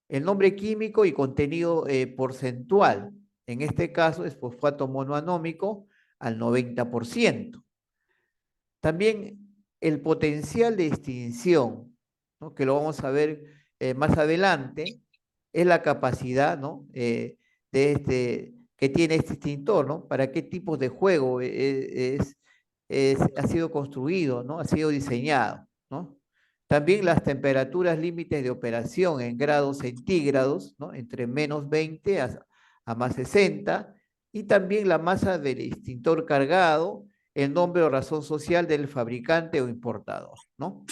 El nombre químico y contenido porcentual, en este caso es fosfato monoanómico al 90%. También el potencial de extinción, ¿no? Que lo vamos a ver más adelante, es la capacidad, ¿no? Que tiene este extintor, ¿no? Para qué tipos de juego ha sido construido, ¿no? Ha sido diseñado, ¿no? También las temperaturas límites de operación en grados centígrados, ¿no? Entre -20 a +60, y también la masa del extintor cargado, el nombre o razón social del fabricante o importador, ¿no?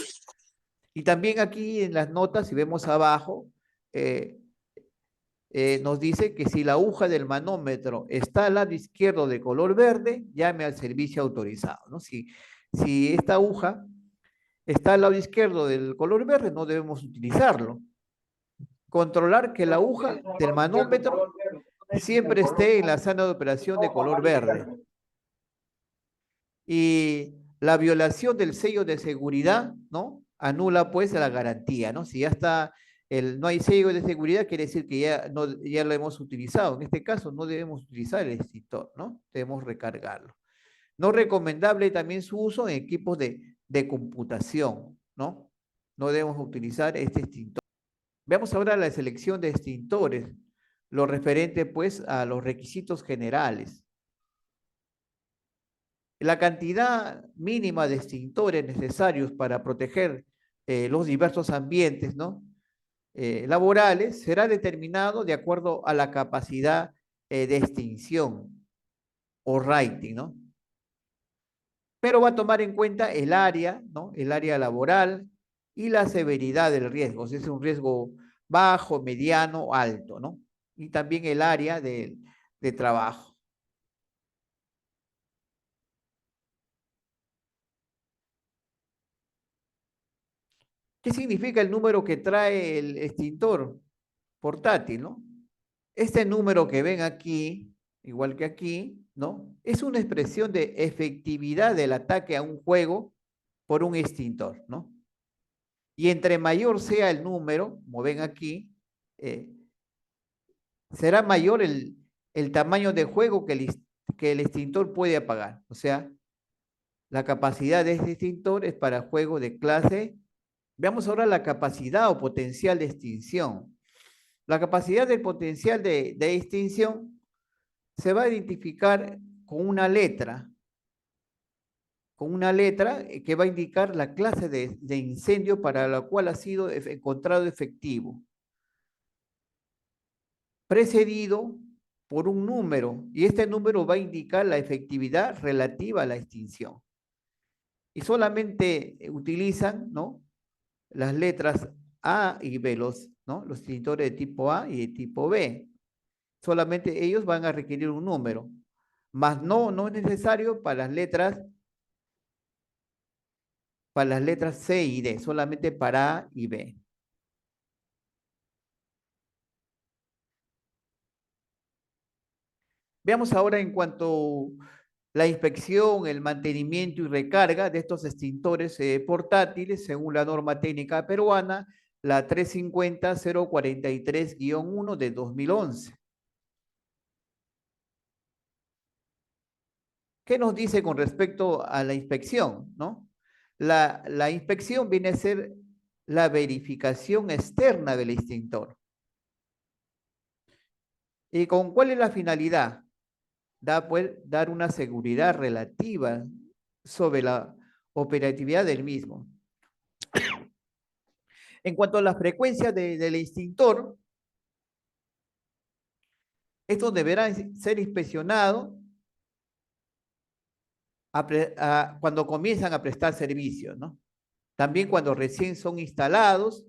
Y también aquí en las notas, si vemos abajo, eh, nos dice que si la aguja del manómetro está al lado izquierdo de color verde, llame al servicio autorizado, ¿no? Si esta aguja está al lado izquierdo del color verde, no debemos utilizarlo. Controlar que la aguja del manómetro siempre esté en la zona de operación de color verde. Y la violación del sello de seguridad, ¿no? Anula pues la garantía, ¿no? Si ya está, no hay sello de seguridad, quiere decir que ya, no, ya lo hemos utilizado. En este caso no debemos utilizar el extintor, ¿no? Debemos recargarlo. No recomendable también su uso en equipos de computación, ¿no? No debemos utilizar este extintor. Veamos ahora la selección de extintores, lo referente pues a los requisitos generales. La cantidad mínima de extintores necesarios para proteger los diversos ambientes, ¿no? Laborales será determinado de acuerdo a la capacidad de extinción o rating, ¿no? Pero va a tomar en cuenta el área, ¿no? El área laboral y la severidad del riesgo, si es un riesgo bajo, mediano, alto, ¿no? Y también el área de trabajo. ¿Qué significa el número que trae el extintor portátil, no? Este número que ven aquí, igual que aquí, ¿no? Es una expresión de efectividad del ataque a un juego por un extintor, ¿no? Y entre mayor sea el número, como ven aquí, eh, será mayor el tamaño de juego que el extintor puede apagar. O sea, la capacidad de este extintor es para juegos de clase. Veamos ahora la capacidad o potencial de extinción. La capacidad del potencial de extinción se va a identificar con una letra que va a indicar la clase de incendio para la cual ha sido encontrado efectivo, precedido por un número, y este número va a indicar la efectividad relativa a la extinción. Y solamente utilizan, ¿no?, las letras A y B, ¿no?, los extintores de tipo A y de tipo B. Solamente ellos van a requerir un número, mas no es necesario para las letras C y D, solamente para A y B. Veamos ahora en cuanto a la inspección, el mantenimiento y recarga de estos extintores portátiles, según la norma técnica peruana, la 350-043-1 de 2011. ¿Qué nos dice con respecto a la inspección, no? La inspección viene a ser la verificación externa del extintor. ¿Y con cuál es la finalidad? Dar una seguridad relativa sobre la operatividad del mismo. En cuanto a la frecuencia del extintor, estos deberán ser inspeccionados cuando comienzan a prestar servicios, ¿no? También cuando recién son instalados,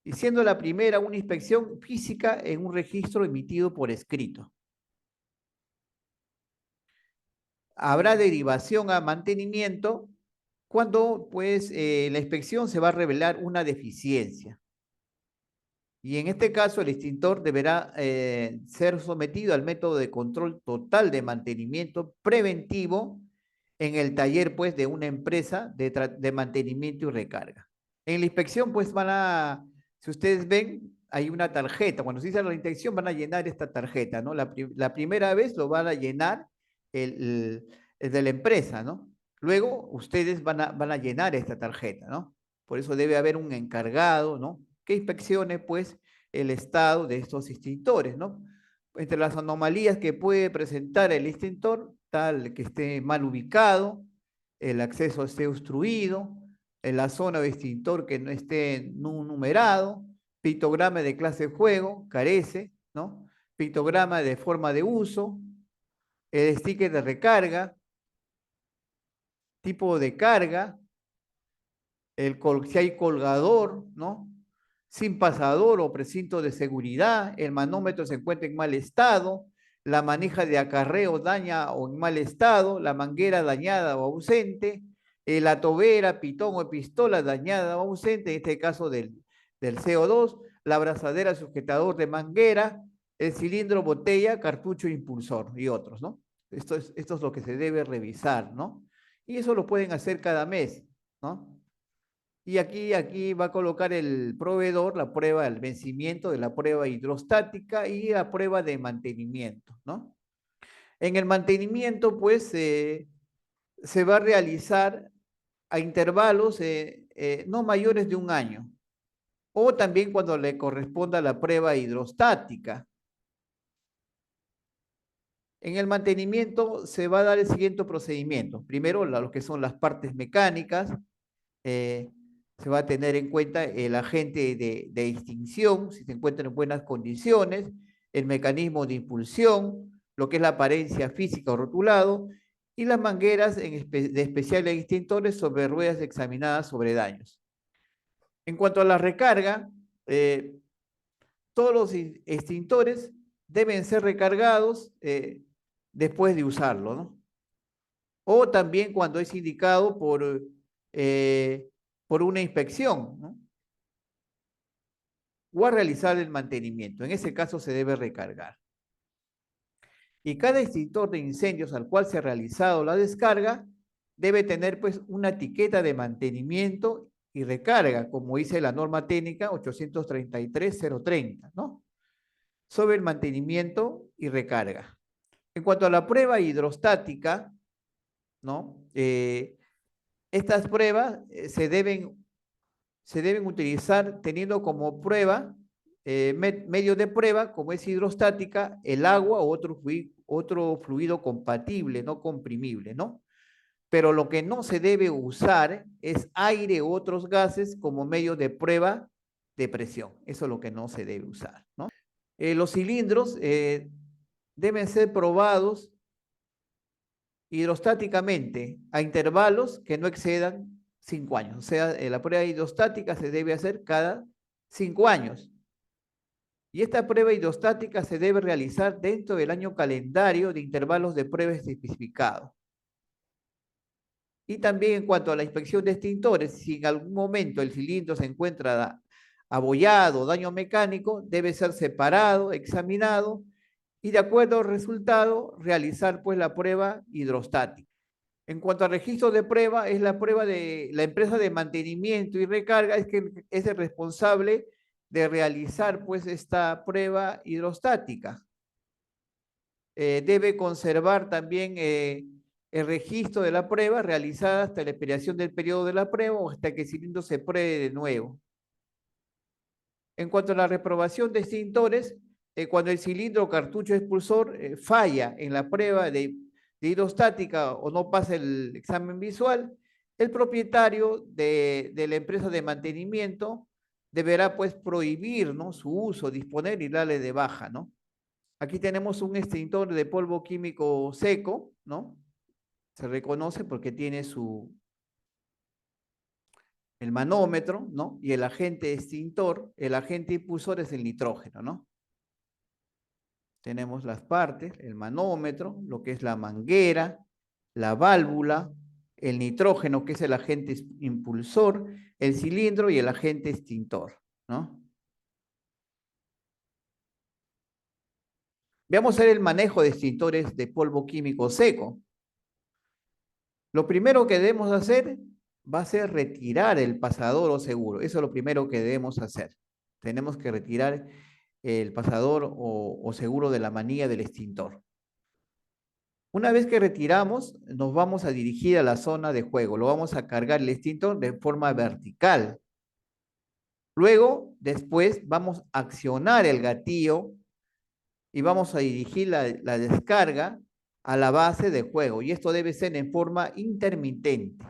y siendo la primera una inspección física en un registro emitido por escrito. Habrá derivación a mantenimiento cuando pues la inspección se va a revelar una deficiencia. Y en este caso, el extintor deberá ser sometido al método de control total de mantenimiento preventivo en el taller, pues, de una empresa de mantenimiento y recarga. En la inspección, pues, si ustedes ven, hay una tarjeta. Cuando se dice la inspección, van a llenar esta tarjeta, ¿no? La primera vez lo van a llenar el de la empresa, ¿no? Luego, ustedes van a llenar esta tarjeta, ¿no? Por eso debe haber un encargado, ¿no? Que inspeccione, pues, el estado de estos extintores, ¿no? Entre las anomalías que puede presentar el extintor, tal que esté mal ubicado, el acceso esté obstruido, en la zona de extintor que no esté numerado, pictograma de clase de juego, carece, ¿no? Pictograma de forma de uso, el sticker de recarga, tipo de carga, si hay colgador, ¿no? Sin pasador o precinto de seguridad, el manómetro se encuentra en mal estado, la manija de acarreo daña o en mal estado, la manguera dañada o ausente, la tobera, pitón o pistola dañada o ausente, en este caso del CO2, la abrazadera sujetador de manguera, el cilindro botella, cartucho impulsor y otros, ¿no? Esto es lo que se debe revisar, ¿no? Y eso lo pueden hacer cada mes, ¿no? Y aquí va a colocar el proveedor la prueba del vencimiento de la prueba hidrostática y la prueba de mantenimiento, ¿no? En el mantenimiento, pues, se va a realizar a intervalos no mayores de un año, o también cuando le corresponda la prueba hidrostática. En el mantenimiento se va a dar el siguiente procedimiento. Primero, lo que son las partes mecánicas, eh, se va a tener en cuenta el agente de extinción, si se encuentra en buenas condiciones, el mecanismo de impulsión, lo que es la apariencia física o rotulado, y las mangueras de especiales extintores sobre ruedas examinadas sobre daños. En cuanto a la recarga, eh, todos los extintores deben ser recargados después de usarlo, ¿no? O también cuando es indicado eh, por una inspección, ¿no? O a realizar el mantenimiento. En ese caso se debe recargar. Y cada extintor de incendios al cual se ha realizado la descarga debe tener pues una etiqueta de mantenimiento y recarga, como dice la norma técnica 833-030, ¿no? Sobre el mantenimiento y recarga. En cuanto a la prueba hidrostática, ¿no? Estas pruebas se deben utilizar teniendo como prueba, medio de prueba, como es hidrostática, el agua o otro fluido compatible, no comprimible, ¿no? Pero lo que no se debe usar es aire u otros gases como medio de prueba de presión. Eso es lo que no se debe usar, ¿no? Los cilindros deben ser probados hidrostáticamente a intervalos que no excedan 5 años. O sea, la prueba hidrostática se debe hacer cada 5 años. Y esta prueba hidrostática se debe realizar dentro del año calendario de intervalos de pruebas especificados. Y también en cuanto a la inspección de extintores, si en algún momento el cilindro se encuentra abollado, daño mecánico, debe ser separado, examinado y de acuerdo al resultado realizar pues la prueba hidrostática. En cuanto al registro de prueba, es la prueba de la empresa de mantenimiento y recarga, es que es el responsable de realizar pues esta prueba hidrostática. Debe conservar también el registro de la prueba realizada hasta la expiración del periodo de la prueba o hasta que el cilindro se pruebe de nuevo. En cuanto a la reprobación de extintores, cuando el cilindro o cartucho expulsor falla en la prueba de hidrostática o no pasa el examen visual, el propietario de la empresa de mantenimiento deberá pues prohibir, ¿no?, su uso, disponer y darle de baja, ¿no? Aquí tenemos un extintor de polvo químico seco, ¿no? Se reconoce porque tiene el manómetro, ¿no? Y el agente extintor, el agente impulsor es el nitrógeno, ¿no? Tenemos las partes, el manómetro, lo que es la manguera, la válvula, el nitrógeno, que es el agente impulsor, el cilindro y el agente extintor, ¿no? Veamos a ver el manejo de extintores de polvo químico seco. Lo primero que debemos hacer va a ser retirar el pasador o seguro. Eso es lo primero que debemos hacer. Tenemos que retirar el pasador o seguro de la manilla del extintor. Una vez que retiramos, nos vamos a dirigir a la zona de juego. Lo vamos a cargar el extintor de forma vertical. Luego, después, vamos a accionar el gatillo y vamos a dirigir la descarga a la base de juego. Y esto debe ser en forma intermitente.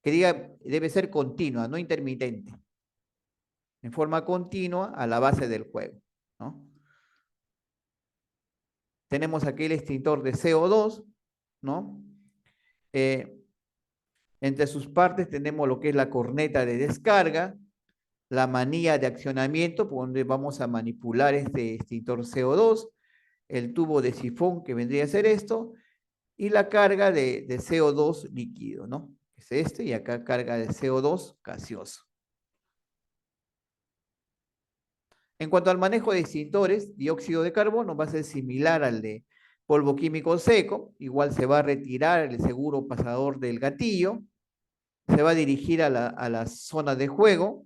Que diga, debe ser continua, no intermitente. En forma continua a la base del juego, ¿no? Tenemos aquí el extintor de CO2, ¿no? Entre sus partes tenemos lo que es la corneta de descarga, la manilla de accionamiento, por donde vamos a manipular este extintor CO2, el tubo de sifón, que vendría a ser esto, y la carga de CO2 líquido, ¿no? Es este, y acá carga de CO2 gaseoso. En cuanto al manejo de extintores, dióxido de carbono va a ser similar al de polvo químico seco. Igual se va a retirar el seguro pasador del gatillo, se va a dirigir a la zona de juego,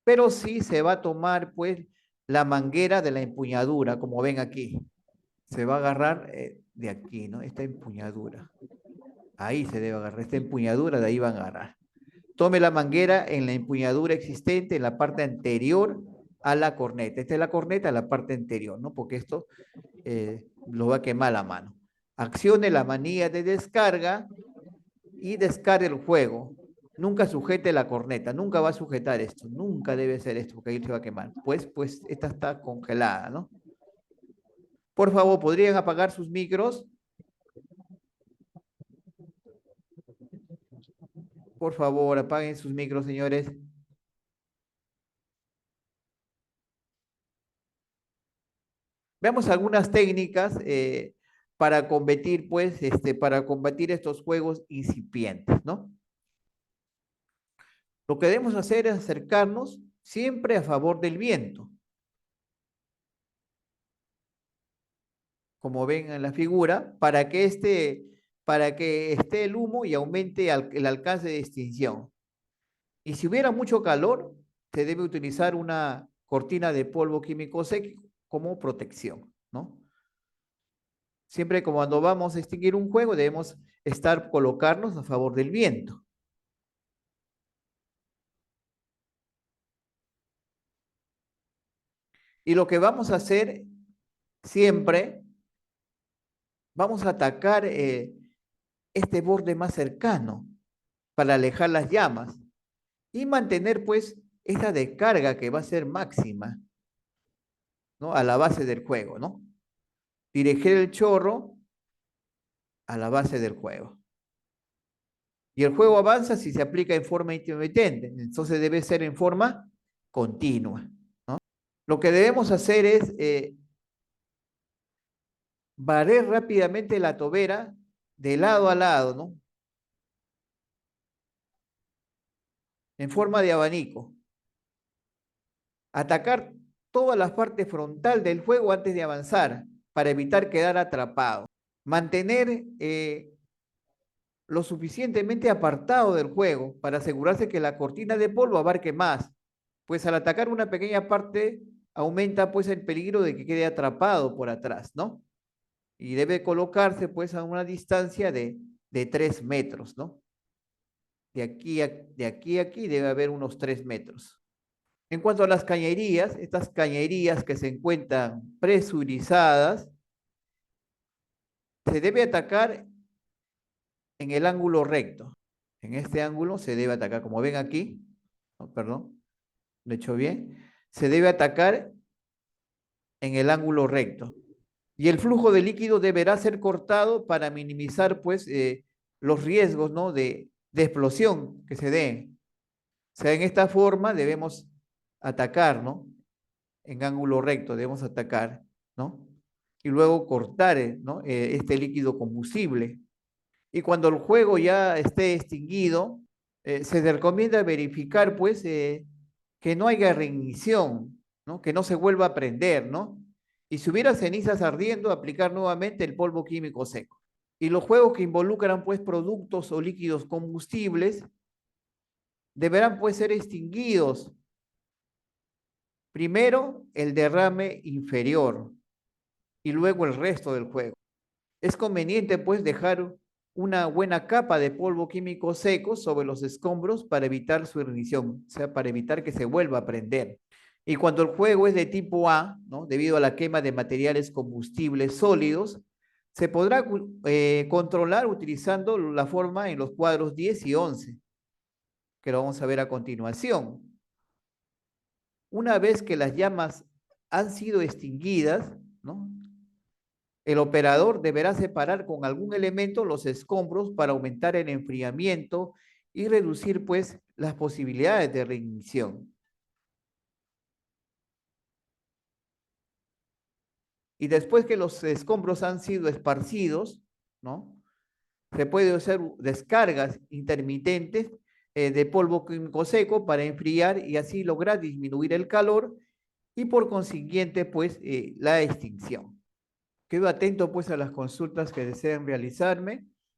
pero sí se va a tomar pues la manguera de la empuñadura, como ven aquí. Se va a agarrar de aquí, ¿no? Esta empuñadura. Ahí se debe agarrar, esta empuñadura, de ahí van a agarrar. Tome la manguera en la empuñadura existente en la parte anterior a la corneta. Esta es la corneta, la parte anterior, ¿no? Porque esto lo va a quemar la mano. Accione la manilla de descarga y descargue el juego. Nunca sujete la corneta, nunca va a sujetar esto, nunca debe ser esto, porque ahí se va a quemar. Pues esta está congelada, ¿no? Por favor, ¿podrían apagar sus micros? Por favor, apaguen sus micros, señores. Veamos algunas técnicas para combatir, pues, para combatir estos juegos incipientes, ¿no? Lo que debemos hacer es acercarnos siempre a favor del viento. Como ven en la figura, para que esté el humo y aumente el alcance de extinción. Y si hubiera mucho calor, se debe utilizar una cortina de polvo químico seco como protección, ¿no? Siempre cuando vamos a extinguir un juego, debemos colocarnos a favor del viento. Y lo que vamos a hacer siempre, vamos a atacar este borde más cercano para alejar las llamas y mantener pues esta descarga que va a ser máxima, ¿no? A la base del juego, ¿no? Dirigir el chorro a la base del juego. Y el juego avanza si se aplica en forma intermitente, entonces debe ser en forma continua, ¿no? Lo que debemos hacer es barrer rápidamente la tobera de lado a lado, ¿no? En forma de abanico. Atacar toda la parte frontal del juego antes de avanzar para evitar quedar atrapado. Mantener lo suficientemente apartado del juego para asegurarse que la cortina de polvo abarque más, pues al atacar una pequeña parte aumenta pues el peligro de que quede atrapado por atrás, ¿no? Y debe colocarse pues a una distancia de 3 metros, ¿no? De aquí a aquí debe haber unos 3 metros. En cuanto a las cañerías, estas cañerías que se encuentran presurizadas, se debe atacar en el ángulo recto. En este ángulo se debe atacar, como ven aquí, oh, perdón, lo he hecho bien, se debe atacar en el ángulo recto. Y el flujo de líquido deberá ser cortado para minimizar pues los riesgos, ¿no? de explosión que se den. O sea, en esta forma debemos atacar, ¿no? En ángulo recto debemos atacar, ¿no? Y luego cortar, ¿no? Este líquido combustible. Y cuando el juego ya esté extinguido, se recomienda verificar, pues, que no haya reignición, ¿no? Que no se vuelva a prender, ¿no? Y si hubiera cenizas ardiendo, aplicar nuevamente el polvo químico seco. Y los juegos que involucran pues productos o líquidos combustibles deberán pues ser extinguidos. Primero el derrame inferior y luego el resto del juego. Es conveniente pues dejar una buena capa de polvo químico seco sobre los escombros para evitar su ignición, o sea, para evitar que se vuelva a prender. Y cuando el juego es de tipo A, ¿no? Debido a la quema de materiales combustibles sólidos, se podrá controlar utilizando la forma en los cuadros 10 y 11, que lo vamos a ver a continuación. Una vez que las llamas han sido extinguidas, ¿no? El operador deberá separar con algún elemento los escombros para aumentar el enfriamiento y reducir, pues, las posibilidades de reignición. Y después que los escombros han sido esparcidos, ¿no? Se puede hacer descargas intermitentes de polvo químico seco para enfriar y así lograr disminuir el calor y por consiguiente, pues, la extinción. Quedo atento, pues, a las consultas que deseen realizarme.